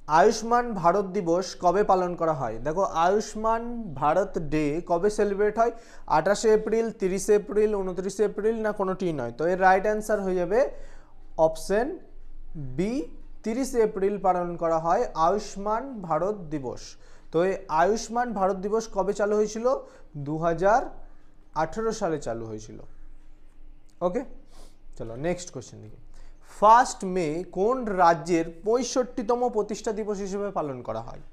আয়ুষ্মান ভারত দিবস কবে পালন করা হয়? দেখো, আয়ুষ্মান ভারত ডে কবে সেলিব্রেট হয়? 28 এপ্রিল, 30 এপ্রিল, 29 এপ্রিল, না কোনোটি নয়। তো এর রাইট অ্যান্সার হয়ে যাবে অপশন বি, 30 এপ্রিল পালন করা হয় আয়ুষ্মান ভারত দিবস। তো এই আয়ুষ্মান ভারত দিবস কবে চালু হয়েছিল? 2018 সালে চালু হয়েছিল। ওকে, চলো নেক্সট কোশ্চেন দেখি। 1 মে কোন রাজ্যের 65তম প্রতিষ্ঠা দিবস হিসেবে পালন করা হয়?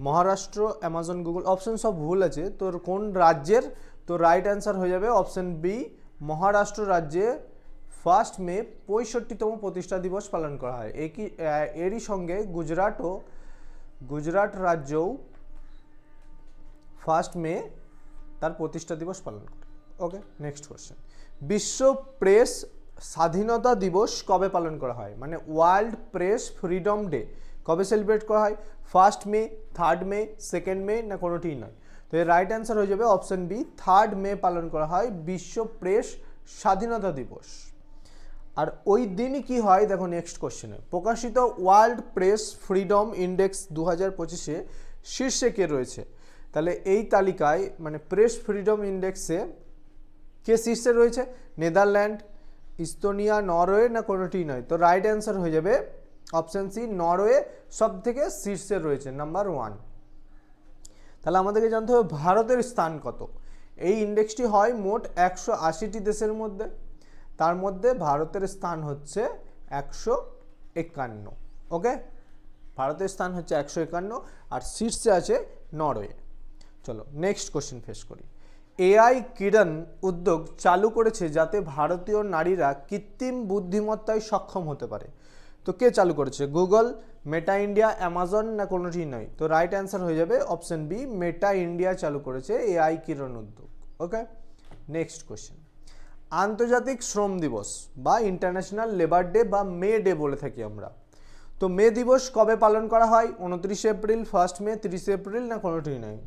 মহারাষ্ট্র, অ্যামাজন, গুগল, অপশন সব ভুল আছে। তোর কোন রাজ্যের? তো রাইট অ্যান্সার হয়ে যাবে অপশন বি, মহারাষ্ট্র রাজ্যে 1 মে 65তম প্রতিষ্ঠা দিবস পালন করা হয়। এরই সঙ্গে গুজরাট রাজ্যও 1 মে তার প্রতিষ্ঠা দিবস পালন করে। ওকে, নেক্সট কোশ্চেন। বিশ্ব প্রেস স্বাধীনতা দিবস কবে পালন করা হয়? মানে ওয়ার্ল্ড প্রেস ফ্রিডম ডে কবে সেলিব্রেট করা হয়? 1 মে, 3 মে, 2 মে, না কোনোটিই নয়। তো এর রাইট অ্যান্সার হয়ে যাবে অপশন বি, 3 মে পালন করা হয় বিশ্ব প্রেস স্বাধীনতা দিবস। আর ওই দিনই কি হয় দেখো নেক্সট কোশ্চেনে, প্রকাশিত ওয়ার্ল্ড প্রেস ফ্রিডম ইন্ডেক্স 2025-এ শীর্ষে কে রয়েছে? তাহলে এই তালিকায় মানে প্রেস ফ্রিডম ইন্ডেক্সে কে শীর্ষে রয়েছে? নেদারল্যান্ড, ইস্তোনিয়া, নরওয়ে, না কোনোটি নয়। তো রাইট অ্যান্সার হয়ে যাবে অপশন সি, নরওয়ে সব থেকে শীর্ষে রয়েছে, নাম্বার 1। তাহলে আমাদেরকে জানতে হবে ভারতের স্থান কত। এই ইন্ডেক্সটি হয় মোট 180টি দেশের মধ্যে, তার মধ্যে ভারতের স্থান হচ্ছে 151। ওকে, ভারতের স্থান হচ্ছে 151 আর শীর্ষে আছে নরওয়ে। চলো নেক্সট কোশ্চেন ফেস করি। এআই কিরণ উদ্যোগ চালু করেছে যাতে ভারতীয় নারীরা কৃত্রিম বুদ্ধিমত্তায় সক্ষম হতে পারে। তো কে চালু করেছে? গুগল, মেটা ইন্ডিয়া, অ্যামাজন, না কোনোটি নয়। তো রাইট অ্যান্সার হয়ে যাবে অপশন বি, মেটা ইন্ডিয়া চালু করেছে এআই কিরণ উদ্যোগ। ওকে, নেক্সট কোশ্চেন। আন্তর্জাতিক শ্রম দিবস বা ইন্টারন্যাশনাল লেবার ডে বা মে ডে বলে থাকি আমরা। তো মে দিবস কবে পালন করা হয়? 29 এপ্রিল, 1 মে, 30 এপ্রিল, না কোনোটি নয়।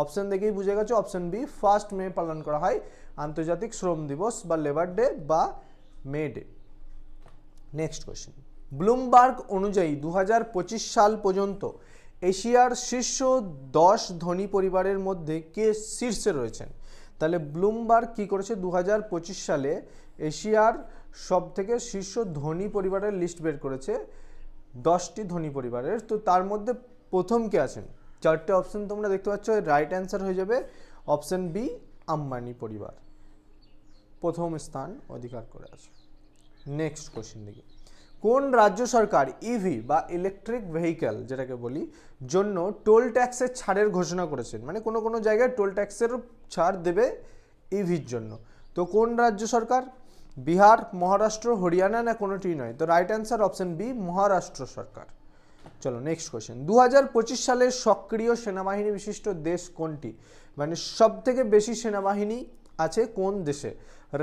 অপশন দেখেই বুঝে গেছো, অপশন বি, 1 মে পালন করা হয় আন্তর্জাতিক শ্রম দিবস বা লেবার ডে বা May Day. Next question. Bloomberg অনুযায়ী 2025 সাল পর্যন্ত এশিয়ার শীর্ষ 10 ধনী পরিবারের মধ্যে কে শীর্ষে রয়েছেন? তাহলে ব্লুমবার্গ কি করেছে 2025 সালে এশিয়ার সব থেকে শীর্ষ ধনী পরিবারের লিস্ট বের করেছে, 10টি ধনী পরিবারের। তো তার মধ্যে প্রথম কে আছেন? 4টে অপশন তোমরা দেখতে পাচ্ছ, রাইট অ্যান্সার হয়ে যাবে অপশন বি, আম্বানি পরিবার প্রথম স্থান অধিকার করে আছে। নেক্সট কোশ্চেন দেখি। কোন রাজ্য সরকার ইভি বা ইলেকট্রিক ভেহিক্যাল যেটাকে বলি জন্য টোল ট্যাক্সের ছাড়ের ঘোষণা করেছেন? মানে কোনো কোনো জায়গায় টোল ট্যাক্সের ছাড় দেবে ইভির জন্য। তো কোন রাজ্য সরকার? বিহার, মহারাষ্ট্র, হরিয়ানা, না কোনোটি নয়। তো right answer option B, Maharashtra সরকার। চলো নেক্সট কোশ্চেন। 2025 সালের সক্রিয় সেনাবাহিনী বিশিষ্ট দেশ কোনটি? মানে সব থেকে বেশি সেনাবাহিনী আছে কোন দেশে?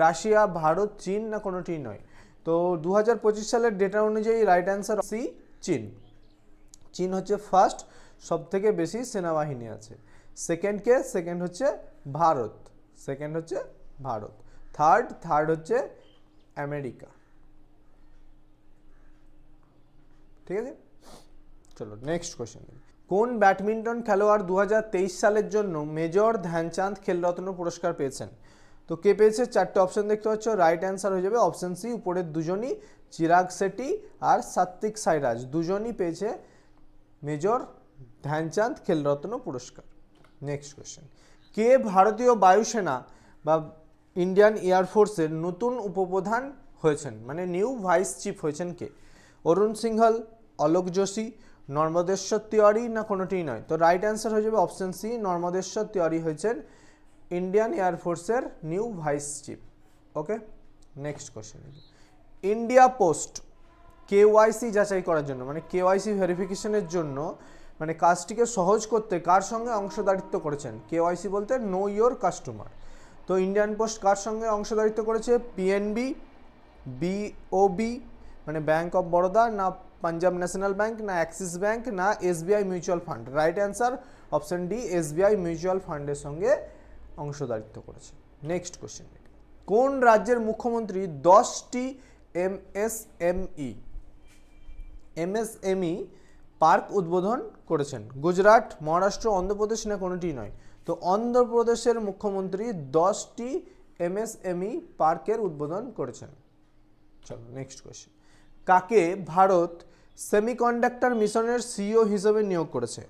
রাশিয়া, ভারত, চীন, না কোনোটি নয়। তো 2025 সালের ডেটা অনুযায়ী রাইট অ্যান্সার সি, চীন। চীন হচ্ছে ফার্স্ট, সব থেকে বেশি সেনাবাহিনী আছে। সেকেন্ড কে? সেকেন্ড হচ্ছে ভারত, সেকেন্ড হচ্ছে ভারত। থার্ড হচ্ছে আমেরিকা। ঠিক আছে, চলো নেক্সট কোশ্চেন। কোন ব্যাডমিন্টন খেলোয়াড় 2023 সালের জন্য মেজর ধ্যানচাঁদ খেলরত্ন পুরস্কার পেয়েছেন? তো কে পেয়েছে? 4টে অপশন দেখতে পাচ্ছ, রাইট অ্যান্সার হয়ে যাবে অপশন সি, উপরের দুজনই, চিরাগ শেট্টি আর সাত্বিক সাইরাজ দুজনই পেয়েছে মেজর ধ্যানচাঁদ খেলরত্ন পুরস্কার। Next question. কে ভারতীয় বায়ুসেনা বা ইন্ডিয়ান এয়ারফোর্সের নতুন উপপ্রধান হয়েছেন? মানে নিউ ভাইস চিফ হয়েছেন কে? অরুণ সিংহল, অলোক যোশী, নর্মদেশ্বর তিওয়ারি, না কোনোটিই নয়। তো রাইট অ্যান্সার হয়ে যাবে অপশন সি, নর্মদেশ্বর তিওয়ারি হয়েছেন ইন্ডিয়ান এয়ারফোর্সের new vice chief. Okay, next question. India post KYC যাচাই করার জন্য মানে কেওয়াইসি ভেরিফিকেশনের জন্য মানে কাজটিকে সহজ করতে কার সঙ্গে অংশদারিত্ব করেছেন? কেওয়াইসি বলতে নো ইয়োর কাস্টমার। তো ইন্ডিয়ান পোস্ট কার সঙ্গে অংশদারিত্ব করেছে? পিএনবি, বিওবি মানে ব্যাঙ্ক অফ বরোদা, না পাঞ্জাব ন্যাশনাল ব্যাঙ্ক, না অ্যাক্সিস ব্যাঙ্ক, না SBI mutual fund. Right answer option D, SBI mutual ফান্ডের সঙ্গে অংশদারিত্ব করেছে। Next question. কোন রাজ্যের মুখ্যমন্ত্রী 10টি এমএসএমই পার্ক উদ্বোধন করেছেন? গুজরাট, মহারাষ্ট্র, অন্ধ্রপ্রদেশ না কোনোটি নয়? তো অন্ধ্রপ্রদেশের মুখ্যমন্ত্রী 10টি MSME পার্কের উদ্বোধন করেছেন। চলো নেক্সট কোয়েশ্চেন। কাকে ভারত সেমিকন্ডাক্টর মিশনের সিইও হিসেবে নিয়োগ করেছে?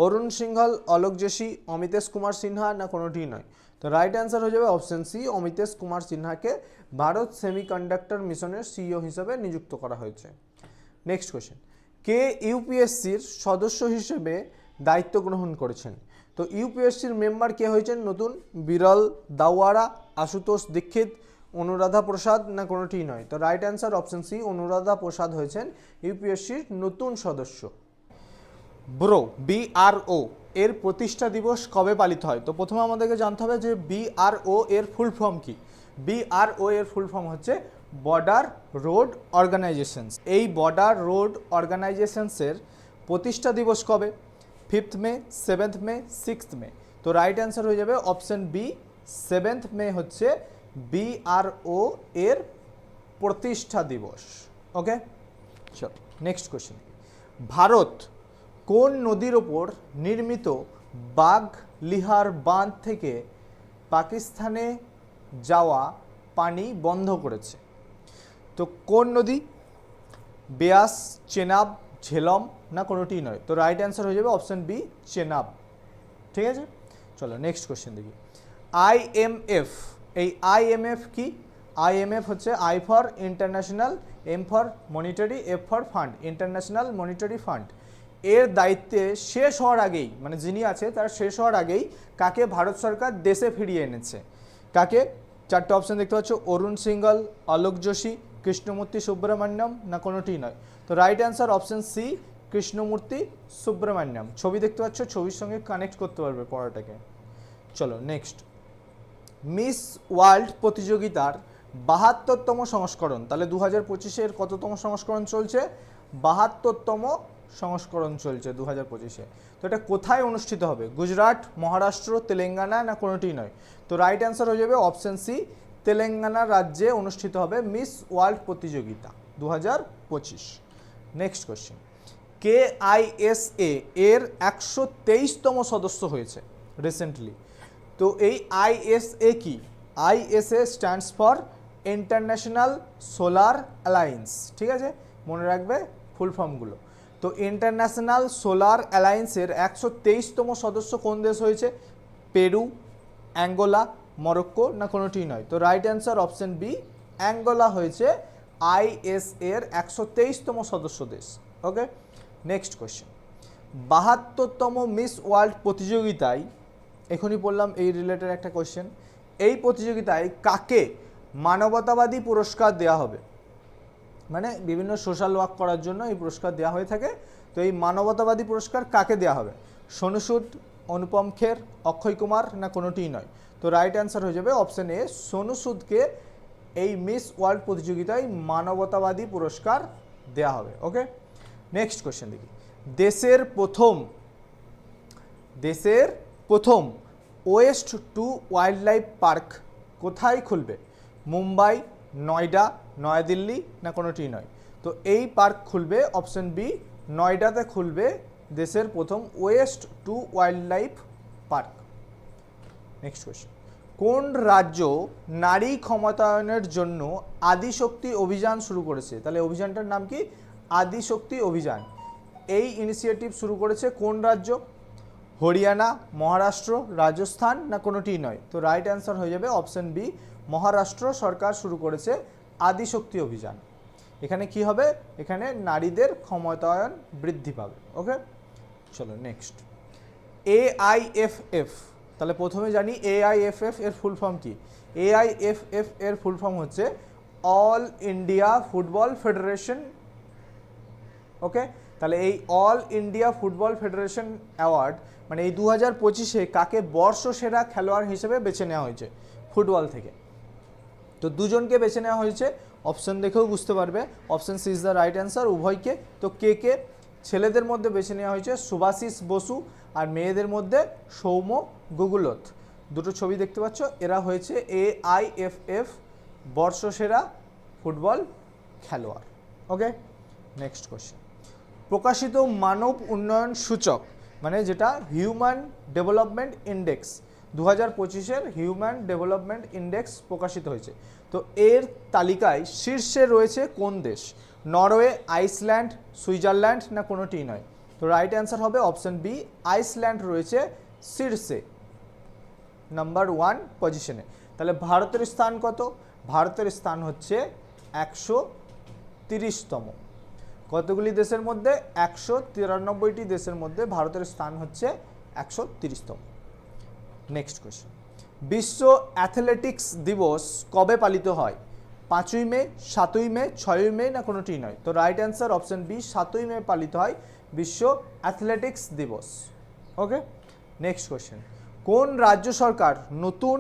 অরুণ সিংঘল, অলোক যোশী, অমিতেশ কুমার সিনহা না কোনোটি নয়? তো রাইট অ্যান্সার হয়ে যাবে অপশন সি, অমিতেশ কুমার সিনহাকে ভারত সেমিকন্ডাক্টর মিশনের সিইও হিসেবে নিযুক্ত করা হয়েছে। Next question. কে ইউপিএসসির সদস্য হিসেবে দায়িত্ব গ্রহণ করেছেন? তো ইউপিএসসির মেম্বার কে হয়েছেন নতুন? বিরল দাওয়ারা, আশুতোষ দীক্ষিত, অনুরাধা প্রসাদ না কোনোটি নয়? তো right answer option C, Anuradha Prasad হয়েছেন ইউপিএসসির নতুন সদস্য। ব্রো, BRO এর প্রতিষ্ঠা দিবস কবে পালিত হয়? তো প্রথমে আমাদেরকে জানতে হবে যে BRO এর ফুল ফর্ম কি। BRO এর ফুল ফর্ম হচ্ছে বর্ডার রোড অর্গানাইজেশনস। এই বর্ডার রোড অর্গানাইজেশনসের প্রতিষ্ঠা দিবস কবে? 5th মে, 7th মে, 6th মে? তো রাইট অ্যান্সার হয়ে যাবে অপশন বি, 7th মে হচ্ছে BRO এর প্রতিষ্ঠা দিবস। ওকে, চলো নেক্সট কোয়েশ্চেন। ভারত কোন নদীর ওপর নির্মিত বাগলিহার বাঁধ থেকে পাকিস্তানে যাওয়া পানি বন্ধ করেছে? তো কোন নদী? বেয়াস, চেনাব, ঝেলম না কোনোটি নয়? তো রাইট অ্যান্সার হয়ে যাবে অপশন বি, চেনাব। ঠিক আছে, চলো নেক্সট কোয়েশ্চেন দেখি। IMF, এই IMF কি? IMF হচ্ছে I for international, M for monetary, F for fund, international monetary fund. এর দায়িত্বে শেষ হওয়ার আগেই, মানে যিনি আছে তার শেষ হওয়ার আগেই কাকে ভারত সরকার দেশে ফিরিয়ে এনেছে? কাকে? চারটে অপশন দেখতে পাচ্ছ, অরুণ সিংঘল, অলোক যোশী, কৃষ্ণমূর্তি সুব্রমণ্যম না কোনোটি নয়? তো right answer option C, Krishnamurthy Subramanian. ছবি দেখতে পাচ্ছ, ছবির সঙ্গে কানেক্ট করতে পারবে পড়াটাকে। চলো নেক্সট। মিস ওয়ার্ল্ড প্রতিযোগিতার 72তম সংস্করণ, তাহলে 2025-এর কততম সংস্করণ চলছে? 72তম সংস্করণ চলছে 2025-এ। তো এটা কোথায় অনুষ্ঠিত হবে? গুজরাট, মহারাষ্ট্র, তেলেঙ্গানা না কোনোটি নয়? তো রাইট অ্যান্সার হয়ে যাবে অপশন সি, তেলেঙ্গানা রাজ্যে অনুষ্ঠিত হবে মিস ওয়ার্ল্ড প্রতিযোগিতা 2025। Next question. KISA এর 123তম সদস্য হয়েছে রিসেন্টলি। তো এই ISA কি? ISA stands for international solar alliance. ঠিক আছে, মনে রাখবে ফুল ফর্মগুলো। তো ইন্টারন্যাশনাল সোলার অ্যালায়েন্সের 123তম সদস্য কোন দেশ হয়েছে? পেরু, অ্যাঙ্গোলা, মরক্কো না কোনোটি নয়? তো right answer option B, Angola হয়েছে ISA এর 123তম সদস্য দেশ। Okay, next question. 72তম মিস ওয়ার্ল্ড প্রতিযোগিতায়, এখনই বললাম এই রিলেটেড একটা কোয়েশ্চেন, এই প্রতিযোগিতায় কাকে মানবতাবাদী পুরস্কার দেওয়া হবে? মানে বিভিন্ন সোশ্যাল ওয়ার্ক করার জন্য এই পুরস্কার দেওয়া হয়ে থাকে। তো এই মানবতাবাদী পুরস্কার কাকে দেওয়া হবে? সোনু সুদ, অনুপম খের, অক্ষয় কুমার না কোনোটিই নয়? তো রাইট অ্যান্সার হয়ে যাবে অপশন এ, সোনু সুদকে এই মিস ওয়ার্ল্ড প্রতিযোগিতায় মানবতাবাদী পুরস্কার দেওয়া হবে। ওকে, নেক্সট কোয়েশ্চেন দেখি। দেশের প্রথম waste to wild life park কোথায় খুলবে? মুম্বাই, নয়ডা, নয়াদিল্লি না কোনোটি নয়? তো এই পার্ক খুলবে অপশন বি, নয়ডাতে খুলবে দেশের প্রথম waste to wild life park. Next question. কোন রাজ্য নারী ক্ষমতায়নের জন্য আদিশক্তি অভিযান শুরু করেছে? তাহলে অভিযানটার নাম কি? আদিশক্তি অভিযান। এই ইনিশিয়েটিভ শুরু করেছে কোন রাজ্য? হরিয়ানা, মহারাষ্ট্র, রাজস্থান না কোনোটিই নয়? তো রাইট অ্যান্সার হয়ে যাবে অপশন বি, মহারাষ্ট্র সরকার শুরু করেছে আদিশক্তি অভিযান। এখানে কি হবে? এখানে নারীদের ক্ষমতায়ন বৃদ্ধি পাবে। ওকে, চলো নেক্সট। AIFF, তাহলে প্রথমে জানি AIFF এর ফুল ফর্ম কি? AIFF এর ফুল ফর্ম হচ্ছে অল ইন্ডিয়া ফুটবল ফেডারেশন। ওকে, তাহলে এই all India football federation award মানে এই 2025-এ কাকে বর্ষসেরা খেলোয়াড় হিসেবে বেছে নেওয়া হয়েছে ফুটবল থেকে? তো দুজনকে বেছে নেওয়া হয়েছে, অপশন দেখেও বুঝতে পারবে। Option C is the right answer, উভয়কে। তো কে? ছেলেদের মধ্যে বেছে নেওয়া হয়েছে সুভাশিস বসু, আর মেয়েদের মধ্যে সৌম্য গুগুলোথ। দুটো ছবি দেখতে পাচ্ছ, এরা হয়েছে AIFF বর্ষসেরা ফুটবল খেলোয়াড়। Okay, next question. প্রকাশিত মানব উন্নয়ন সূচক মানে যেটা হিউম্যান ডেভেলপমেন্ট ইন্ডেক্স 2025-এর হিউম্যান ডেভেলপমেন্ট ইন্ডেক্স প্রকাশিত হয়েছে। তো এর তালিকায় শীর্ষে রয়েছে কোন দেশ? নরওয়ে, আইসল্যান্ড, সুইজারল্যান্ড না কোনোটিই নয়? তো রাইট অ্যান্সার হবে অপশন বি, আইসল্যান্ড রয়েছে শীর্ষে নাম্বার 1 পজিশনে। তাহলে ভারতের স্থান কত? ভারতের স্থান হচ্ছে 130তম। কতগুলি দেশের মধ্যে? 193টি দেশের মধ্যে ভারতের স্থান হচ্ছে 130তম। নেক্সট কোয়েশ্চেন, বিশ্ব অ্যাথলেটিক্স দিবস কবে পালিত হয়? 5ই মে, 7ই মে, 6ই মে না কোনোটি নয়? তো রাইট অ্যান্সার অপশন বি, 7ই মে পালিত হয় বিশ্ব অ্যাথলেটিক্স দিবস। ওকে, নেক্সট কোয়েশ্চেন, কোন রাজ্য সরকার নতুন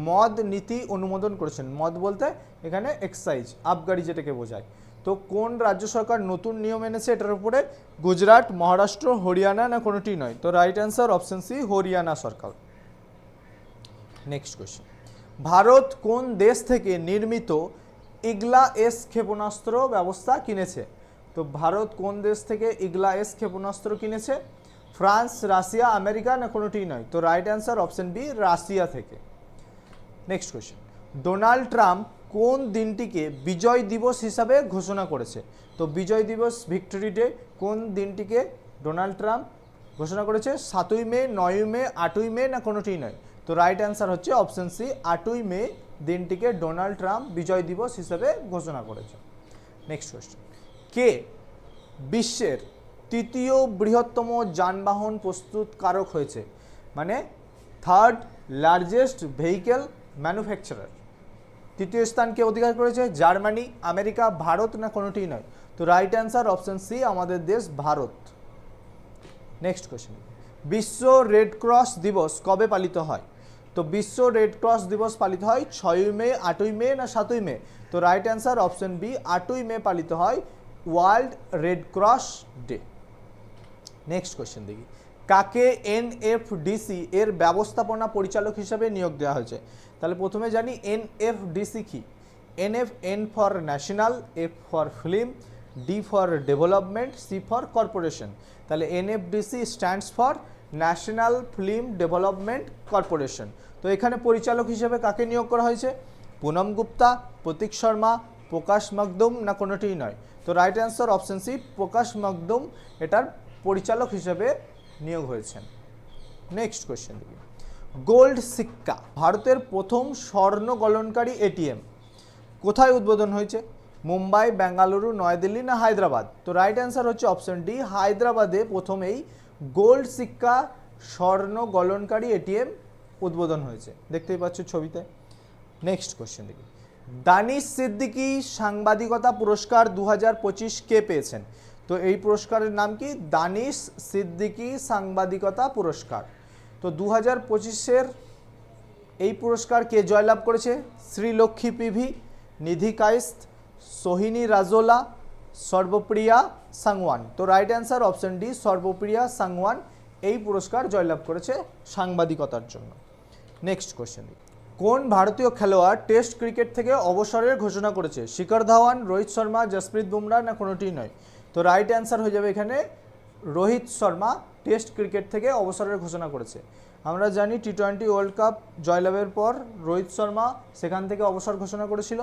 মদ নীতি অনুমোদন করেছেন? মদ বলতে এখানে এক্সাইজ আবগারি যেটাকে বোঝায়। তো কোন রাজ্য সরকার নতুন নিয়ম এনেছে এটার উপরে? গুজরাট, মহারাষ্ট্র, হরিয়ানা না কোনোটি নয়? তো right answer option C, Haryana সরকার। নেক্সট কোয়েশ্চেন, ভারত কোন দেশ থেকে নির্মিত ইগলা-এস ক্ষেপণাস্ত্র ব্যবস্থা কিনেছে? তো ভারত কোন দেশ থেকে ইগলা-এস ক্ষেপণাস্ত্র কিনেছে? ফ্রান্স, রাশিয়া, আমেরিকা না কোনোটিই নয়? তো right answer option B, Russia থেকে। নেক্সট কোয়েশ্চেন, ডোনাল্ড ট্রাম্প কোন দিনটিকে বিজয় দিবস হিসাবে ঘোষণা করেছে? তো বিজয় দিবস, ভিক্টরি ডে, কোন দিনটিকে ডোনাল্ড ট্রাম্প ঘোষণা করেছে? 7ই মে, 9ই মে, 8ই মে না কোনোটিই নয়? তো রাইট অ্যান্সার হচ্ছে অপশন সি, 8ই মে দিনটিকে ডোনাল্ড ট্রাম্প বিজয় দিবস হিসেবে ঘোষণা করেছে। নেক্সট কোয়েশ্চেন, কে বিশ্বের তৃতীয় বৃহত্তম যানবাহন প্রস্তুতকারক হয়েছে? মানে থার্ড লার্জেস্ট ভেহিকেল ম্যানুফ্যাকচারার। তৃতীয় স্থানকে অধিকার করেছে জার্মানি, আমেরিকা, ভারত না কোনোটিই নয়? তো রাইট অ্যান্সার অপশন সি, আমাদের দেশ ভারত। নেক্সট কোয়েশ্চেন, বিশ্ব রেড ক্রস দিবস কবে পালিত হয়? তো বিশ্ব রেড ক্রস দিবস পালিত হয় 6ই মে, 8ই মে না 7ই মে? তো রাইট অ্যান্সার অপশন বি, 8ই মে পালিত হয় world red cross day. Next question দেখি, কাকে এনএফডিসি এর ব্যবস্থাপনা পরিচালক হিসাবে নিয়োগ দেওয়া হয়েছে? তাহলে প্রথমে জানি এনএফডিসি কি। N for national, F for film, D for development, C for corporation. তাহলে NFDC stands for national film development corporation. তো এখানে পরিচালক হিসেবে কাকে নিয়োগ করা হয়েছে? পুনম গুপ্তা, প্রতীক শর্মা, প্রকাশ মকদুম না কোনোটিই নয়? তো রাইট অ্যান্সার অপশন সি, প্রকাশ মকদুম এটার পরিচালক হিসেবে নিয়োগ হয়েছেন। নেক্সট কোয়েশ্চেন দেখি, গোল্ড সিক্কা ভারতের প্রথম স্বর্ণ গলনকারী এটিএম কোথায় উদ্বোধন হয়েছে? মুম্বাই, বেঙ্গালুরু, নয়াদিল্লি না হায়দ্রাবাদ? তো রাইট অ্যান্সার হচ্ছে অপশন ডি, হায়দ্রাবাদে প্রথমেই গোল্ড সিক্কা স্বর্ণ গলনকারী এটিএম উদ্বোধন হয়েছে, দেখতেই পাচ্ছ ছবিতে। নেক্সট কোয়েশ্চেন দেখি, দানিশ সিদ্দিকী সাংবাদিকতা পুরস্কার 2025 কে পেয়েছেন? তো এই পুরস্কারের নাম কি? দানিশ সিদ্দিকী সাংবাদিকতা পুরস্কার। তো 2025-এর এই পুরস্কার কে জয়লাভ করেছে? শ্রীলক্ষ্মী পিভি, নিধি কাইস্ত, সোহিনী রাজোলা, সর্বপ্রিয়া সাংওয়ান। তো right answer option D, Sarvapriya Sangwan এই পুরস্কার জয়লাভ করেছে সাংবাদিকতার জন্য। নেক্সট কোয়েশ্চেন, কোন ভারতীয় খেলোয়াড় টেস্ট ক্রিকেট থেকে অবসরের ঘোষণা করেছে? শিখর ধাওয়ান, রোহিত শর্মা, জসপ্রীত বুমরা না কোনোটিই নয়? তো রাইট অ্যান্সার হয়ে যাবে এখানে রোহিত শর্মা টেস্ট ক্রিকেট থেকে অবসরের ঘোষণা করেছে। আমরা জানি টি20 ওয়ার্ল্ড কাপ জয়লাভের পর রোহিত শর্মা সেখান থেকে অবসর ঘোষণা করেছিল,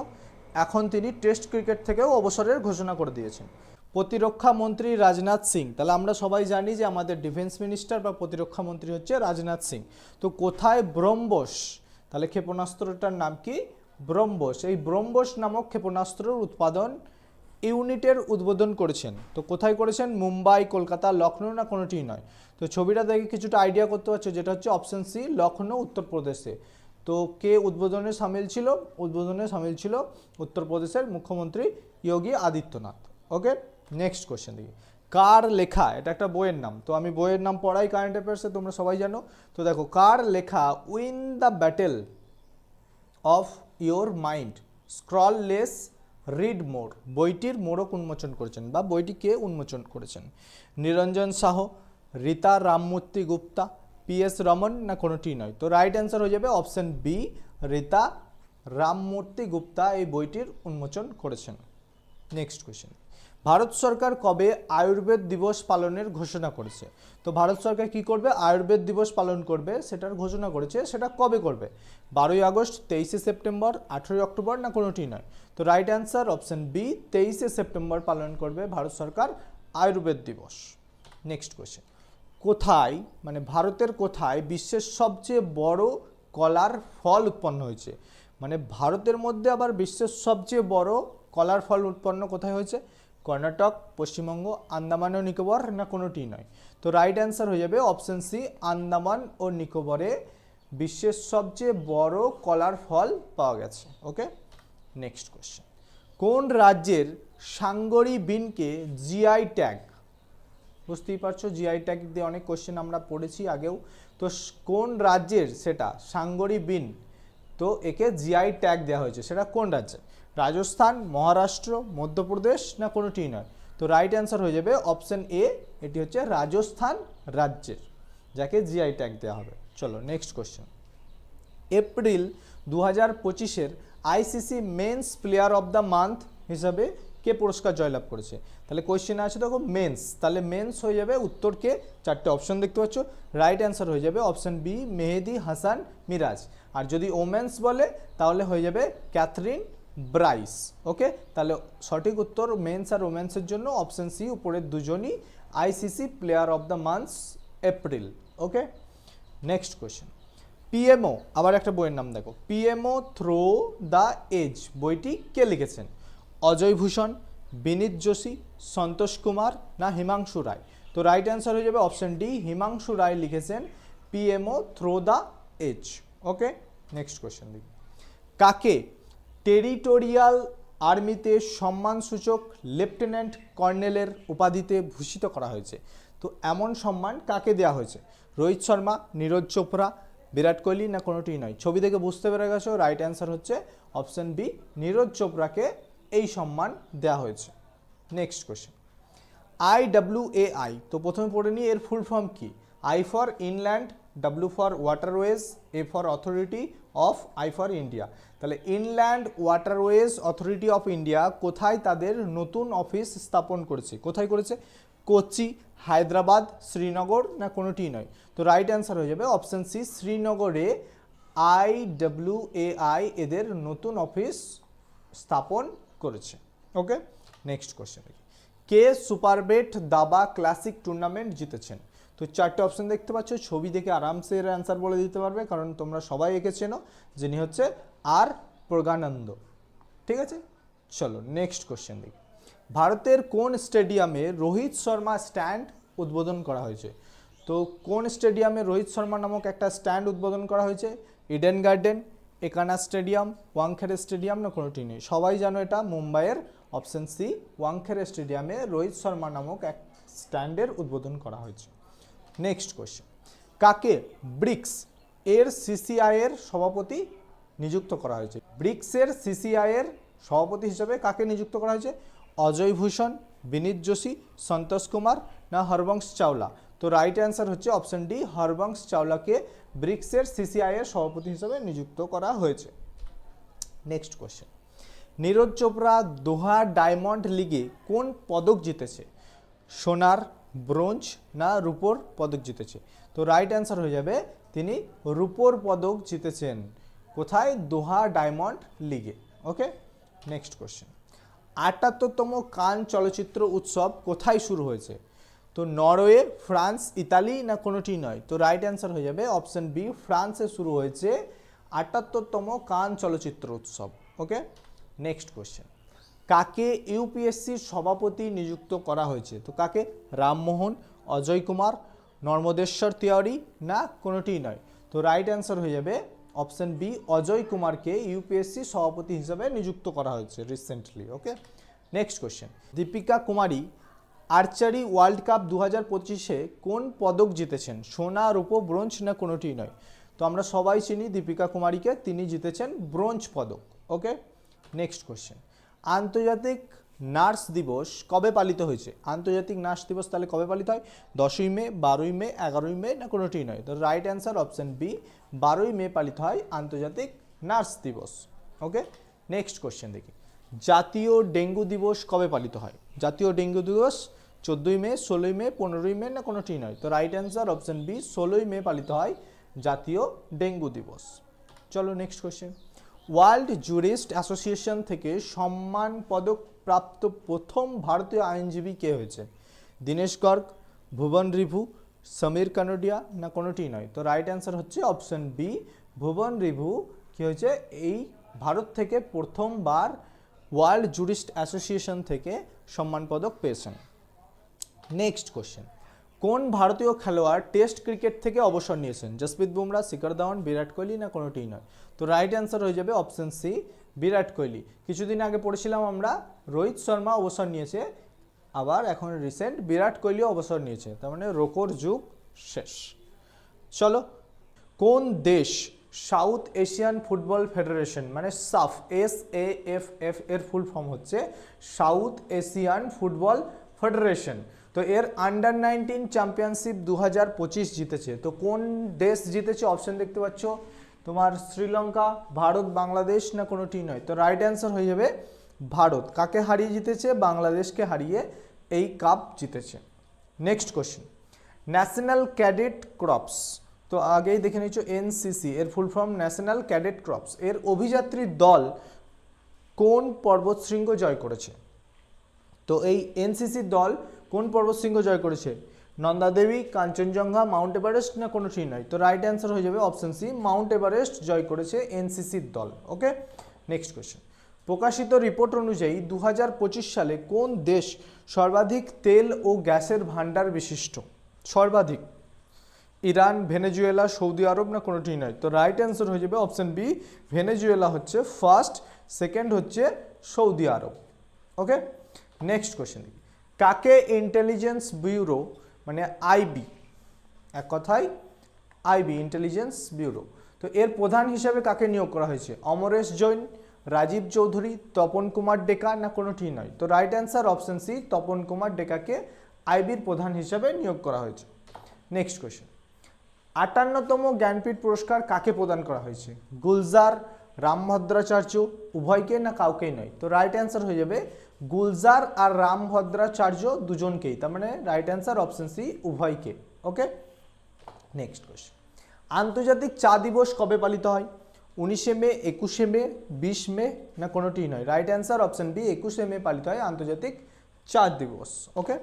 এখন তিনি টেস্ট ক্রিকেট থেকেও অবসরের ঘোষণা করে দিয়েছেন। প্রতিরক্ষা মন্ত্রী রাজনাথ সিং, তাহলে আমরা সবাই জানি যে আমাদের ডিফেন্স মিনিস্টার বা প্রতিরক্ষা মন্ত্রী হচ্ছে রাজনাথ সিং। তো কোথায় ব্রহ্মোস, তাহলে ক্ষেপণাস্ত্রটার নাম কি? ব্রহ্মোস। এই ব্রহ্মোস নামক ক্ষেপণাস্ত্রের উৎপাদন ইউনিটের উদ্বোধন করেছেন। তো কোথায় করেছেন? মুম্বাই, কলকাতা, লখনৌ না কোনোটিই নয়? তো ছবিটা দেখে কিছুটা আইডিয়া করতে পারছো, যেটা হচ্ছে অপশন সি, লখনৌ উত্তরপ্রদেশে। তো কে উদ্বোধনে সামিল ছিল? উদ্বোধনে সামিল ছিল উত্তরপ্রদেশের মুখ্যমন্ত্রী যোগী আদিত্যনাথ। ওকে, নেক্সট কোয়েশ্চেন দেখি, কার লেখা, এটা একটা বইয়ের নাম, তো আমি বইয়ের নাম পড়াই কারেন্ট অ্যাফেয়ার্সে, তোমরা সবাই জানো। তো দেখো, কার লেখা win the battle of your mind scroll less read more বইটির মোড়ক উন্মোচন করেছেন বা বইটি কে উন্মোচন করেছেন? নিরঞ্জন সাহ, রীতা রামমূর্তি গুপ্তা, PS রমন না কোনোটি নয়? তো রাইট অ্যান্সার হয়ে যাবে অপশন বি, রীতা রামমূর্তি গুপ্তা এই বইটির উন্মোচন করেছেন। নেক্সট কোয়েশ্চেন, ভারত সরকার কবে আয়ুর্বেদ দিবস পালনের ঘোষণা করেছে? তো ভারত সরকার কি করবে? আয়ুর্বেদ দিবস পালন করবে, সেটার ঘোষণা করেছে। সেটা কবে করবে? 12ই আগস্ট, 23শে সেপ্টেম্বর, 18ই অক্টোবর, না কোনোটি নয়? তো রাইট অ্যান্সার অপশন বি, 23শে সেপ্টেম্বর পালন করবে ভারত সরকার আয়ুর্বেদ দিবস। নেক্সট কোয়েশ্চেন, কোথায়, মানে ভারতের কোথায় বিশ্বের সবচেয়ে বড় কলার ফল উৎপন্ন হয়েছে? মানে ভারতের মধ্যে আবার বিশ্বের সবচেয়ে বড় কলার ফল উৎপন্ন কোথায় হয়েছে? কর্ণাটক, পশ্চিমবঙ্গ, আন্দামান ও নিকোবর, না কোনোটি নয়? তো রাইট অ্যান্সার হয়ে যাবে অপশন সি, আন্দামান ও নিকোবরে বিশ্বের সবচেয়ে বড় কলার ফল পাওয়া গেছে। ওকে, নেক্সট কোয়েশ্চেন, কোন রাজ্যের সাঙ্গরি বিনকে জিআই ট্যাগ, বুঝতেই পারছো জিআই ট্যাগ দিয়ে অনেক কোয়েশ্চেন আমরা পড়েছি আগেও, তো কোন রাজ্যের সেটা সাঙ্গরি বিন, তো একে জিআই ট্যাগ দেওয়া হয়েছে, সেটা কোন রাজ্যে? রাজস্থান, মহারাষ্ট্র, মধ্যপ্রদেশ, না কোনোটি নয়? তো রাইট অ্যান্সার হয়ে যাবে অপশন এ, এটি হচ্ছে রাজস্থান রাজ্যের, যাকে জিআই ট্যাগ দেওয়া হবে। চলো নেক্সট কোয়েশ্চেন, এপ্রিল 2025-এর ICC men's player of the month হিসাবে কে পুরস্কার জয়লাভ করেছে? তাহলে কোয়েশ্চেন আছে দেখো মেন্স, তাহলে মেন্স হয়ে যাবে উত্তর কে, চারটে অপশন দেখতে পাচ্ছ, রাইট অ্যান্সার হয়ে যাবে অপশন বি, মেহেদি হাসান মিরাজ। আর যদি ওমেন্স বলে তাহলে হয়ে যাবে ক্যাথরিন ব্রাইস। ওকে, তাহলে সঠিক উত্তর মেন্স আর ওমেন্সের জন্য অপশন সি, উপরের দুজনই ICC player of the month April. Okay, next question, PMO, আবার একটা বইয়ের নাম দেখো, পিএমও থ্রো দ্য এজ বইটি কে লিখেছেন? অজয় ভূষণ, বিনীত যোশী, সন্তোষ কুমার, না হিমাংশু রায়? তো রাইট অ্যান্সার হয়ে যাবে অপশন ডি, হিমাংশু রায় লিখেছেন PMO through the edge. Okay, next question দেখি, কাকে টেরিটোরিয়াল আর্মিতে সম্মানসূচক লেফটেন্যান্ট কর্নেলের উপাধিতে ভূষিত করা হয়েছে? তো এমন সম্মান কাকে দেওয়া হয়েছে? রোহিত শর্মা, নীরজ চোপড়া, বিরাট কোহলি, না কোনোটি নয়? ছবি দেখে বুঝতে পেরে গেছো, রাইট অ্যান্সার হচ্ছে অপশন বি, নীরজ চোপড়াকে এই সম্মান দেওয়া হয়েছে। নেক্সট কোয়েশ্চেন, IWAI, তো প্রথমে পড়ে নিই এর ফুল ফর্ম কি? I for inland, W for waterways, A for authority of, I for India. তাহলে inland waterways authority of India কোথায় তাদের নতুন অফিস স্থাপন করেছে? কোথায় করেছে? কোচি, হায়দ্রাবাদ, শ্রীনগর, না কোনোটি নয়? তো রাইট অ্যান্সার হয়ে যাবে অপশন সি, শ্রীনগরে IWAI এদের নতুন অফিস স্থাপন করেছে। ওকে, নেক্সট কোয়েশ্চেন দেখি, কে সুপারবেট দাবা ক্লাসিক টুর্নামেন্ট জিতেছেন? তো চারটে অপশন দেখতে পাচ্ছ, ছবি দেখে আরামসে এর অ্যান্সার বলে দিতে পারবে, কারণ তোমরা সবাই একে চেনো, যিনি হচ্ছে আর প্রজ্ঞানন্দ। ঠিক আছে, চলো নেক্সট কোয়েশ্চেন দেখি, ভারতের কোন স্টেডিয়ামে রোহিত শর্মা স্ট্যান্ড উদ্বোধন করা হয়েছে? তো কোন স্টেডিয়ামে রোহিত শর্মা নামক একটা স্ট্যান্ড উদ্বোধন করা হয়েছে? Eden garden, Ekana stadium, Wankhede stadium, না কোনোটি নেই? সবাই জানো এটা মুম্বাইয়ের, অপশন সি, ওয়াংখেড়ে স্টেডিয়ামে রোহিত শর্মা নামক এক স্ট্যান্ডের উদ্বোধন করা হয়েছে। নেক্সট কোয়েশ্চেন, কাকে ব্রিক্স এর সিসিআই এর সভাপতি নিযুক্ত করা হয়েছে? ব্রিক্সের সিসিআই এর সভাপতি হিসেবে কাকে নিযুক্ত করা হয়েছে? অজয় ভূষণ, বিনীত যোশী, সন্তোষ কুমার, না হরবংশ চাওলা? তো রাইট অ্যান্সার হচ্ছে অপশন ডি, হরবংশ চাওলাকে ব্রিক্সের সিসিআই এর সভাপতি হিসেবে নিযুক্ত করা হয়েছে। নেক্সট কোয়েশ্চেন, নীরজ চোপড়া দোহা ডায়মন্ড লিগে কোন পদক জিতেছে? সোনার, ব্রোঞ্জ, না রূপোর পদক জিতেছে? তো রাইট অ্যান্সার হয়ে যাবে তিনি রূপোর পদক জিতেছেন। কোথায়? দোহা ডায়মন্ড লিগে। ওকে, নেক্সট কোয়েশ্চেন, ৭৮তম কান চলচ্চিত্র উৎসব কোথায় শুরু হয়েছে? তো নরওয়ে, ফ্রান্স, ইতালি, না কোনোটি নয়? তো রাইট অ্যান্সার হয়ে যাবে অপশন বি, ফ্রান্সে শুরু হয়েছে ৭৮তম কান চলচ্চিত্র উৎসব। ওকে, নেক্সট কোয়েশ্চেন, কাকে ইউপিএসসির সভাপতি নিযুক্ত করা হয়েছে? তো কাকে? রামমোহন, অজয় কুমার, নর্মদেশ্বর তিওয়ারি, না কোনোটি নয়? তো রাইট অ্যান্সার হয়ে যাবে অপশন বি, অজয় কুমারকে ইউপিএসসি সভাপতি হিসাবে নিযুক্ত করা হয়েছে রিসেন্টলি। ওকে, নেক্সট কোয়েশ্চেন, দীপিকা কুমারী আর্চারি ওয়ার্ল্ড কাপ 2025-এ কোন পদক জিতেছেন? সোনা, রূপো, ব্রোঞ্জ, না কোনোটি নয়? তো আমরা সবাই চিনি দীপিকা কুমারীকে, তিনি জিতেছেন ব্রোঞ্জ পদক। ওকে, নেক্সট কোয়েশ্চেন, আন্তর্জাতিক নার্স দিবস কবে পালিত হয়েছে? আন্তর্জাতিক নার্স দিবস তাহলে কবে পালিত হয়? 10ই মে, 12ই মে, 11ই মে, না কোনোটি নয়? তো রাইট অ্যান্সার অপশন বি, 12ই মে পালিত হয় আন্তর্জাতিক নার্স দিবস। ওকে, নেক্সট কোয়েশ্চেন দেখি, জাতীয় ডেঙ্গু দিবস কবে পালিত হয়? জাতীয় ডেঙ্গু দিবস 14ই মে, 16ই মে, 15ই মে, না কোনোটি নয়। তো রাইট অ্যান্সার অপশন বি, 16ই মে পালিত হয় জাতীয় ডেঙ্গু দিবস। চলো next question. World jurist association থেকে সম্মান পদক প্রাপ্ত প্রথম ভারতীয় আইনজীবী কে হয়েছে? দীনেশ গর্গ, ভুবন রিভু, সমীর কানোডিয়া, না কোনোটি নয়। তো রাইট অ্যান্সার হচ্ছে অপশন বি, ভুবন রিভু কি হয়েছে এই ভারত থেকে প্রথমবার ওয়ার্ল্ড জুরিস্ট অ্যাসোসিয়েশন থেকে সম্মান পদক পেয়েছেন। Next question. কোন ভারতীয় খেলোয়াড় টেস্ট ক্রিকেট থেকে অবসর নিয়েছেন? জসপ্রীত বুমরা, শিখর ধাওয়ান, বিরাট কোহলি, না কোনোটিই নয়। তো রাইট অ্যান্সার হয়ে যাবে অপশন সি, বিরাট কোহলি। কিছুদিন আগে পড়েছিলাম আমরা রোহিত শর্মা অবসর নিয়েছে, আবার এখন রিসেন্ট বিরাট কোহলিও অবসর নিয়েছে, তার মানে রোকোর যুগ শেষ। চলো, কোন দেশ সাউথ এশিয়ান ফুটবল ফেডারেশন মানে সাফ SAFF এর ফুল ফর্ম হচ্ছে সাউথ এশিয়ান ফুটবল ফেডারেশন, তো এর আন্ডার 19 চ্যাম্পিয়নশিপ 2025 জিতেছে। তো কোন দেশ জিতেছে? অপশন দেখতে পাচ্ছ তোমার, শ্রীলঙ্কা, ভারত, বাংলাদেশ, না কোনোটি নয়। তো রাইট অ্যান্সার হয়ে যাবে ভারত। কাকে হারিয়ে জিতেছে? বাংলাদেশকে হারিয়ে এই কাপ জিতেছে। Next question. National cadet crops, তো আগেই দেখে নিচ্ছ NCC এর full form national cadet crops, এর অভিযাত্রী দল কোন পর্বতশৃঙ্গ জয় করেছে? তো এই NCC দল কোন পর্বতশৃঙ্গ জয় করেছে? নন্দা দেবী, কাঞ্চনজঙ্ঘা, মাউন্ট এভারেস্ট, না কোনোটি নয়। তো রাইট অ্যান্সার হয়ে যাবে অপশন সি, মাউন্ট এভারেস্ট জয় করেছে NCC দল। ওকে, নেক্সট কোয়েশ্চেন। প্রকাশিত রিপোর্ট অনুযায়ী 2025 সালে কোন দেশ সর্বাধিক তেল ও গ্যাসের ভান্ডার বিশিষ্ট? সর্বাধিক ইরান, ভেনেজুয়েলা, সৌদি আরব, না কোনোটি নয়। তো রাইট অ্যান্সার হয়ে যাবে অপশন বি, ভেনেজুয়েলা হচ্ছে ফার্স্ট, সেকেন্ড হচ্ছে সৌদি আরব। ওকে, নেক্সট কোয়েশ্চেন। কাকে ইন্টেলিজেন্স ব্যুরো মানে IB, এক কথায় IB ইন্টেলিজেন্স ব্যুরো, তো এর প্রধান হিসেবে কাকে নিয়োগ করা হয়েছে? অমরেশ জৈন, রাজীব চৌধুরী, তপন কুমার ডেকা, না কোনোটি নয়। তো right answer option C, Tapan Kumar ডেকাকে IBর প্রধান হিসেবে নিয়োগ করা হয়েছে। Next question. 58তম জ্ঞানপীঠ পুরস্কার কাকে প্রদান করা হয়েছে? গুলজার, রামভদ্রাচার্য, উভয়কে, না কাউকেই নয়। তো রাইট অ্যান্সার হয়ে যাবে গুলজার আর রামভদ্রাচার্য দুজনকেই, তার মানে রাইট অ্যান্সার অপশন সি, উভয়কে। ওকে, নেক্সট কোয়েশ্চেন। আন্তর্জাতিক চা দিবস কবে পালিত হয়? 19শে মে, 21শে মে, 20 মে, না কোনোটিই নয়। রাইট অ্যান্সার অপশন বি, 21শে মে পালিত হয় আন্তর্জাতিক চা দিবস। Okay,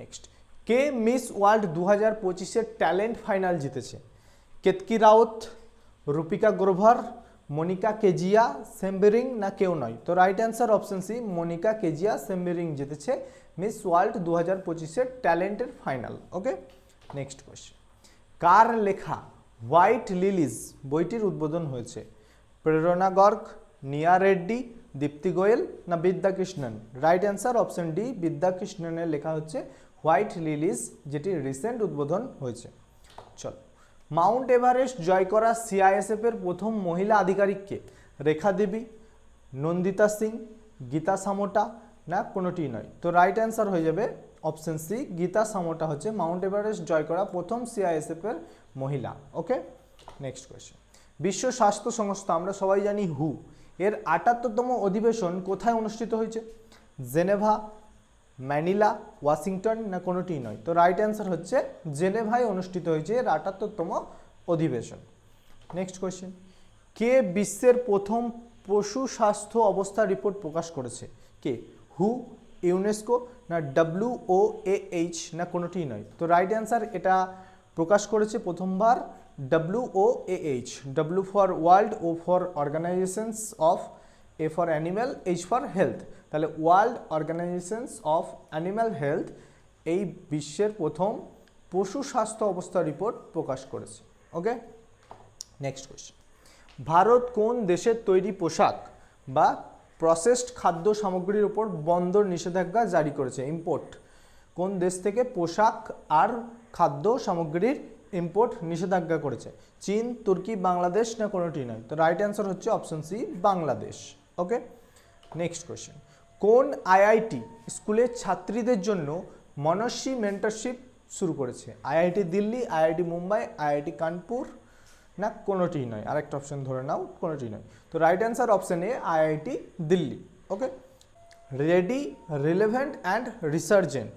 next. কে মিস ওয়ার্ল্ড 2025-এর ট্যালেন্ট ফাইনাল জিতেছে? Ketki Raut, Rupika Grover, Monica Kezia Sembiring, না কেউ নয়। তো right answer option C, Monica Kezia Sembiring জিতেছে মিস ওয়ার্ল্ড 2025-এর ট্যালেন্টের ফাইনাল। Okay, next question. কার লেখা হোয়াইট লিলিজ বইটির উদ্বোধন হয়েছে? প্রেরণা গর্গ, নিয়া রেড্ডি, দীপ্তি গোয়েল, না বিদ্যাকৃষ্ণন? রাইট অ্যান্সার অপশন ডি, বিদ্যাকৃষ্ণনের লেখা হচ্ছে হোয়াইট লিলিজ, যেটি রিসেন্ট উদ্বোধন হয়েছে। চলো, মাউন্ট এভারেস্ট জয় করা CISF এর প্রথম মহিলা আধিকারিককে? রেখা দেবী, নন্দিতা সিং, গীতা সামোটা, না কোনোটি নয়। তো রাইট অ্যান্সার হয়ে যাবে অপশন সি, গীতা সামোটা হচ্ছে মাউন্ট এভারেস্ট জয় করা প্রথম CISF এর মহিলা। ওকে, নেক্সট কোয়েশ্চেন। বিশ্ব স্বাস্থ্য সংস্থা, আমরা সবাই জানি WHO, এর 78তম অধিবেশন কোথায় অনুষ্ঠিত হয়েছে? জেনেভা, ম্যানিলা, ওয়াশিংটন, না কোনোটি নয়। তো রাইট অ্যান্সার হচ্ছে জেনেভায় অনুষ্ঠিত হয়েছে এর 78তম অধিবেশন। Next question. কে বিশ্বের প্রথম পশু স্বাস্থ্য অবস্থা রিপোর্ট প্রকাশ করেছে? কে? WHO, ইউনেস্কো, না WOAH, না কোনোটি নয়। তো রাইট অ্যান্সার এটা প্রকাশ করেছে প্রথমবার WOAH, W for world, O for organisations of, A for animal, H for health, তাহলে world organisations of animal health এই বিশ্বের প্রথম পশু স্বাস্থ্য অবস্থা রিপোর্ট প্রকাশ করেছে। ওকে, নেক্সট কোয়েশ্চেন। ভারত কোন দেশের তৈরি পোশাক বা প্রসেসড খাদ্য সামগ্রীর উপর বন্দর নিষেধাজ্ঞা জারি করেছে? ইম্পোর্ট, কোন দেশ থেকে পোশাক আর খাদ্য সামগ্রীর ইম্পোর্ট নিষেধাজ্ঞা করেছে? চীন, তুর্কি, বাংলাদেশ, না কোনোটি নয়। তো রাইট অ্যান্সার হচ্ছে অপশন সি, বাংলাদেশ। ওকে, নেক্সট কোয়েশ্চেন। কোন IIT স্কুলের ছাত্রীদের জন্য মনস্বী মেন্টরশিপ শুরু করেছে? IIT Delhi, IIT Mumbai, IIT Kanpur, না কোনোটি নয়। আরেকটা অপশন ধরে নাও, কোনোটি নয়। তো right answer option A, IIT Delhi. Okay, ready, relevant and resurgent,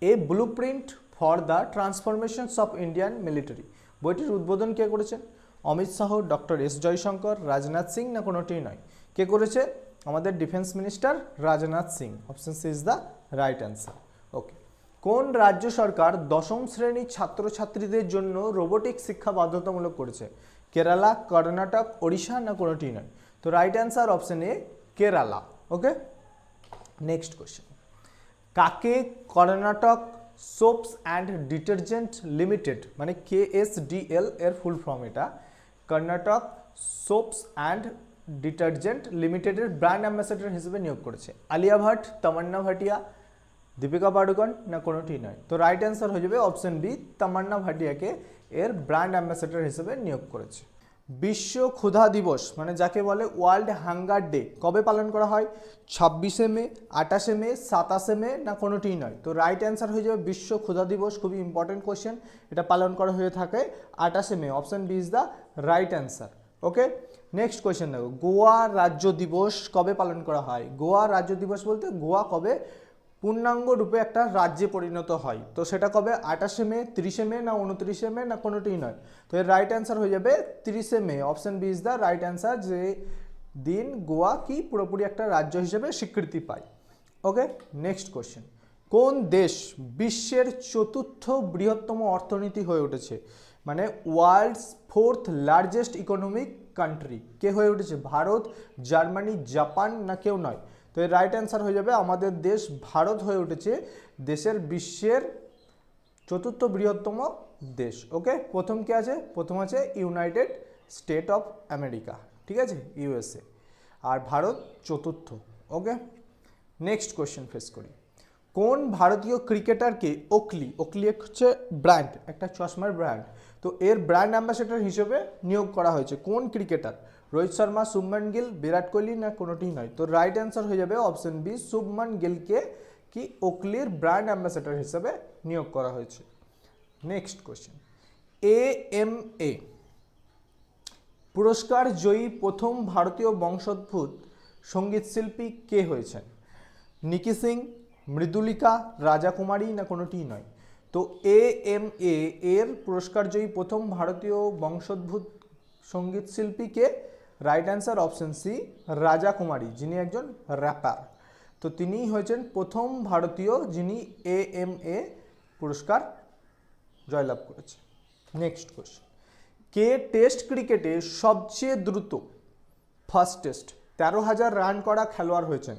a blue print for the transformations of Indian military. বইটির উদ্বোধন কে করেছেন? অমিত শাহ, ডক্টর এস জয়শঙ্কর, রাজনাথ সিং, না কোনোটি নয়। কে করেছে? আমাদের defence minister Rajnath Singh. Option C is the right answer. Okay, কোন রাজ্য সরকার দশম শ্রেণীর ছাত্রছাত্রীদের জন্য রোবোটিক শিক্ষা বাধ্যতামূলক করেছে? কেরালা, কর্ণাটক, ওড়িশা, না কোনোটি নয়। তো right answer option A, Kerala. Okay, next question. কাকে Karnataka soaps and detergent limited, মানে KSDL এর ফুল ফর্ম এটা, কর্ণাটক সোপস অ্যান্ড ডিটারজেন্ট লিমিটেডের ব্র্যান্ড অ্যাম্বাসেডর হিসেবে নিয়োগ করেছে? আলিয়া ভাট, তামান্না ভাটিয়া, দীপিকা পাডুকোন, না কোনোটি নয়। তো রাইট অ্যান্সার হয়ে যাবে অপশন বি, তামান্না ভাটিয়াকে এর ব্র্যান্ড অ্যাম্বাসেডর হিসেবে নিয়োগ করেছে। বিশ্ব ক্ষুধা দিবস, মানে যাকে বলে ওয়ার্ল্ড হাঙ্গার ডে, কবে পালন করা হয়? 26শে মে, 28শে মে, 27শে মে, না কোনোটিই নয়। তো রাইট অ্যান্সার হয়ে যাবে বিশ্ব ক্ষুধা দিবস। খুবই ইম্পর্টেন্ট কোয়েশ্চেন, এটা পালন করা হয়ে থাকে 28শে May. Option B is the right answer. Okay, next question দেখো, গোয়া রাজ্য দিবস কবে পালন করা হয়? গোয়া রাজ্য দিবস বলতে গোয়া কবে পূর্ণাঙ্গ রূপে একটা রাজ্যে পরিণত হয়, তো সেটা কবে? 28শে মে, 30শে মে, না 29শে মে, না কোনোটিই নয়। তো এর রাইট অ্যান্সার হয়ে যাবে 30শে May. Option B is the right answer, যে দিন গোয়া কি পুরোপুরি একটা রাজ্য হিসেবে স্বীকৃতি পায়। Okay, next question. কোন দেশ বিশ্বের চতুর্থ বৃহত্তম অর্থনীতি হয়ে উঠেছে, মানে world's fourth largest economic country? কে হয়ে উঠেছে? ভারত, জার্মানি, জাপান, না কেউ নয়। তো এর রাইট অ্যান্সার হয়ে যাবে আমাদের দেশ ভারত হয়ে উঠেছে বিশ্বের চতুর্থ বৃহত্তম দেশ। ওকে, প্রথম কে আছে? প্রথম আছে ইউনাইটেড স্টেট অফ আমেরিকা, ঠিক আছে, USA, আর ভারত চতুর্থ। ওকে, নেক্সট কোয়েশ্চেন ফেস করি। কোন ভারতীয় ক্রিকেটারকে ওকলি হচ্ছে ব্র্যান্ড, একটা চশমার ব্র্যান্ড, তো এর ব্র্যান্ড অ্যাম্বাসেডর হিসেবে নিয়োগ করা হয়েছে? কোন ক্রিকেটার? রোহিত শর্মা, শুভমান গিল, বিরাট কোহলি, না কোনোটিই নয়। তো রাইট অ্যান্সার হয়ে যাবে অপশন বি, শুভমান গিলকে কি ওকলির ব্র্যান্ড অ্যাম্বাসেডর হিসেবে নিয়োগ করা হয়েছে। Next question. AMA পুরস্কার জয়ী প্রথম ভারতীয় বংশোদ্ভূত সঙ্গীত শিল্পী কে হয়েছেন? নিকি সিং, মৃদুলিকা, রাজা কুমারী, না কোনোটিই নয়। তো AMA এর পুরস্কার জয়ী প্রথম ভারতীয় বংশোদ্ভূত সঙ্গীত শিল্পী কে? রাইট অ্যান্সার অপশন সি, রাজা কুমারী, যিনি একজন র্যাপার। তো তিনিই হয়েছেন প্রথম ভারতীয় যিনি AMA পুরস্কার জয়লাভ করেছে। Next question. কে টেস্ট ক্রিকেটে সবচেয়ে দ্রুত ফাস্টেস্ট 13,000 রান করা খেলোয়াড় হয়েছেন?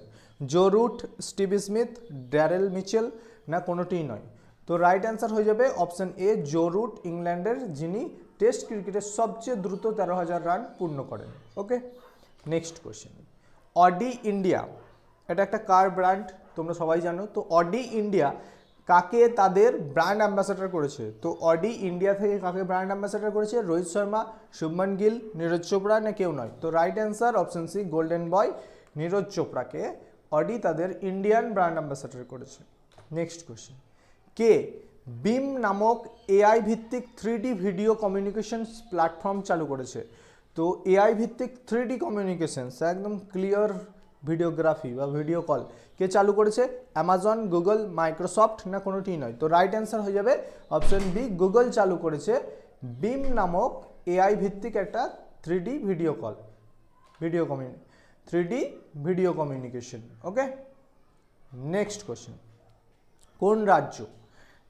Joe Root, Steve Smith, Daryl Mitchell, না কোনোটিই নয়। তো রাইট অ্যান্সার হয়ে যাবে অপশন এ, জো রুট, ইংল্যান্ডের, যিনি টেস্ট ক্রিকেটে সবচেয়ে দ্রুত 13,000 রান পূর্ণ করেন। ওকে, নেক্সট কোয়েশ্চেন। অডি ইন্ডিয়া, এটা একটা কার ব্র্যান্ড তোমরা সবাই জানো। তো অডি ইন্ডিয়া কাকে তাদের ব্র্যান্ড অ্যাম্বাসেডর করেছে? তো অডি ইন্ডিয়া থেকে কাকে ব্র্যান্ড অ্যাম্বাসেডর করেছে? রোহিত শর্মা, শুভমান গিল, নীরজ চোপড়া, না কেউ নয়। তো right answer option C, golden boy Neeraj চোপড়াকে অডি তাদের ইন্ডিয়ান ব্র্যান্ড অ্যাম্বাসেডর করেছে। Next question. কে বিম নামক AI ভিত্তিক 3D ভিডিও কমিউনিকেশনস প্ল্যাটফর্ম চালু করেছে? তো AI ভিত্তিক 3D কমিউনিকেশনস, একদম ক্লিয়ার ভিডিওগ্রাফি বা ভিডিও কল, কে চালু করেছে? অ্যামাজন, গুগল, মাইক্রোসফট, না কোনোটিই নয়। তো রাইট অ্যান্সার হয়ে যাবে অপশন বি, গুগল চালু করেছে বিম নামক AI ভিত্তিক একটা 3D video call, 3D video communication. Okay, next question. কোন রাজ্য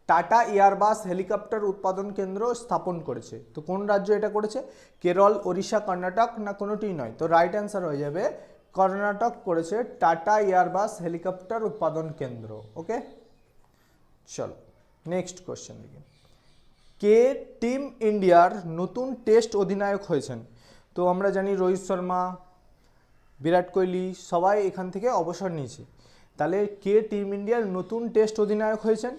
টাটা এয়ারবাস হেলিকপ্টার উৎপাদন কেন্দ্র স্থাপন করেছে? তো কোন রাজ্য এটা করেছে? কেরল, ওড়িশা, কর্ণাটক, না কোনোটিই নয়। তো রাইট অ্যান্সার হয়ে যাবে কর্ণাটক করেছে টাটা এয়ারবাস হেলিকপ্টার উৎপাদন কেন্দ্র। ওকে, চলো নেক্সট কোয়েশ্চেন দেখি। কে টিম ইন্ডিয়ার নতুন টেস্ট অধিনায়ক হয়েছেন? তো আমরা জানি রোহিত শর্মা, বিরাট কোহলি সবাই এখান থেকে অবসর নিয়েছে। তাহলে কে টিম ইন্ডিয়ার নতুন টেস্ট অধিনায়ক হয়েছেন?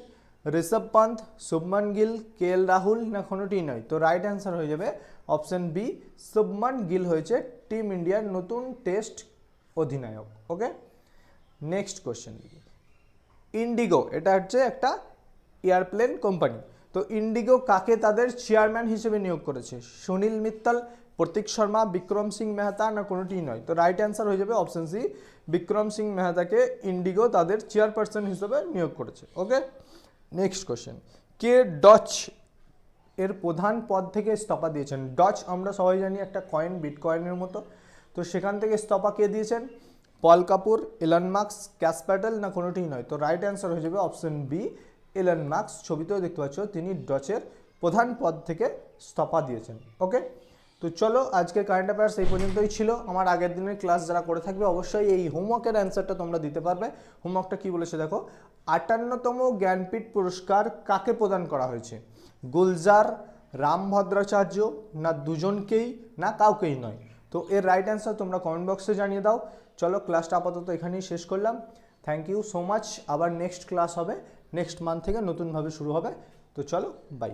ঋষভ পন্থ, শুভমান গিল, KL রাহুল, না কোনোটিই নয়। তো রাইট অ্যান্সার হয়ে যাবে অপশন বি, শুভমান গিল হয়েছে টিম ইন্ডিয়ার নতুন টেস্ট অধিনায়ক। ওকে, নেক্সট কোয়েশ্চেন দেখি। ইন্ডিগো, এটা হচ্ছে একটা এয়ারপ্লেন কোম্পানি। তো ইন্ডিগো কাকে তাদের চেয়ারম্যান হিসেবে নিয়োগ করেছে? সুনীল মিত্তল, প্রতীক শর্মা, বিক্রম সিং মেহতা, না কোনোটিই নয়। তো রাইট অ্যান্সার হয়ে যাবে অপশন সি, বিক্রম সিং মেহতাকে ইন্ডিগো তাদের চেয়ারপারসন হিসেবে নিয়োগ করেছে। ওকে, নেক্সট কোশ্চেন, কে ডচ এর প্রধান পদ থেকে ইস্তফা দিয়েছেন? ডচ আমরা সবাই জানি একটা কয়েন, বিটকয়েনের মতো, তো সেখান থেকে ইস্তফা কে দিয়েছেন? Paul Kapoor, Elon Musk, Kash Patel, না কোনোটিই নয়। তো রাইট অ্যান্সার হয়ে যাবে অপশন বি, ইলন মাস্ক। ছবিতেও দেখতে পাচ্ছ তিনি ডচের প্রধান পদ থেকে ইস্তফা দিয়েছেন। ওকে, তো চলো আজকের কারেন্ট অ্যাফেয়ার্স এই পর্যন্তই ছিল। আমার আগের দিনের ক্লাস যারা করে থাকবে অবশ্যই এই হোমওয়ার্কের অ্যান্সারটা তোমরা দিতে পারবে। হোমওয়ার্কটা কি বলেছে দেখো, 58তম জ্ঞানপীঠ পুরস্কার কাকে প্রদান করা হয়েছে? গুলজার, রামভদ্রাচার্য, না দুজনকেই, না কাউকেই নয়। তো এর রাইট অ্যান্সার তোমরা কমেন্ট বক্সে জানিয়ে দাও। চলো ক্লাসটা আপাতত এখানেই শেষ করলাম। Thank you so much. আবার নেক্সট ক্লাস হবে নেক্সট মান্থ থেকে, নতুনভাবে শুরু হবে। তো চলো, বাই।